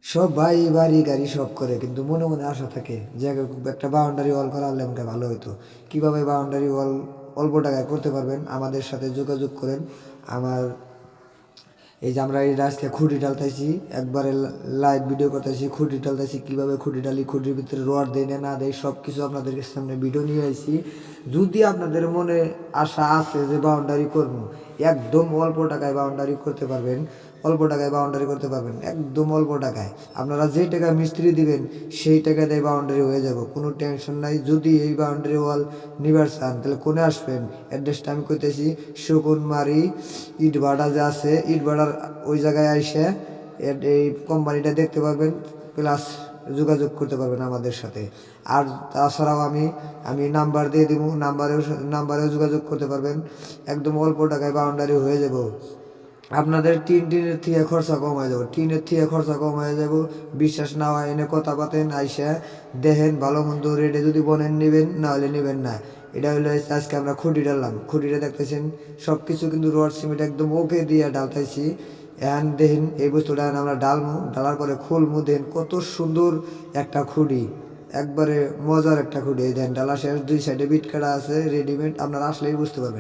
সব ভাই বাড়ি গাড়ি সব করে, কিন্তু মনে মনে আশা থাকে যে একটা বাউন্ডারি ওয়াল করা হলে আমাকে ভালো হতো। কীভাবে বাউন্ডারি ওয়াল অল্প টাকায় করতে পারবেন আমাদের সাথে যোগাযোগ করেন। আমার এই যে আমরা এই আজকে খুঁটি ঢালতেছি, একবারে লাইভ ভিডিও করতেছি, খুঁটি ঢালতেছি, কীভাবে খুঁটি ঢালি, খুঁটির ভিতরে রড দেয় না দেয় সব কিছু আপনাদের সামনে ভিডিও নিয়ে আসি। যদি আপনাদের মনে আশা আছে যে বাউন্ডারি করবো, একদম অল্প টাকায় বাউন্ডারি করতে পারবেন, অল্প টাকায় বাউন্ডারি করতে পারবেন, একদম অল্প টাকায়। আপনারা যে টাকা মিস্ত্রি দিবেন সেই টাকা দিয়ে বাউন্ডারি হয়ে যাব, কোনো টেনশন নাই। যদি এই বাউন্ডারি ওয়াল নিবার চান তাহলে কোনে আসবেন, অ্যাড্রেসটা আমি কইতেছি, শকুনমারি ইট ভাড়া যে আছে, ইট ভাড়ার ওই জায়গায় আইসে এই কোম্পানিটা দেখতে পারবেন, প্লাস যোগাযোগ করতে পারবেন আমাদের সাথে। আর তাছাড়াও আমি নাম্বার দিয়ে দিব, নাম্বারেও যোগাযোগ করতে পারবেন। একদম অল্প টাকায় বাউন্ডারি হয়ে যাব। আপনাদের টিনের থেকে খরচা কম হয়ে যাবো, টিনের থেকে খরচা কম হয়ে যাব। বিশ্বাস না হয় এনে কথা পাতেন, আইসা দেখেন, ভালো মন্দ রেটে যদি বনেন নেবেন, না হলে নেবেন না। এটা হলো আজকে আমরা খুঁটি ডাললাম, খুঁটিটা দেখতেছেন সব কিছু কিন্তু রড সিমেন্ট একদম ওকে দিয়ে ডালতেছি। এখন দেখেন এই বস্তুটা আমরা ডালমু, ডালার পরে খুলমু, দেখেন কত সুন্দর একটা খুঁটি, একবারে মজার একটা খুঁটি। এই দেখেন ডালা শেষ, দুই সাইডে বিট কাটা আছে রেডিমেড, আপনারা আসলেই বুঝতে পারবেন।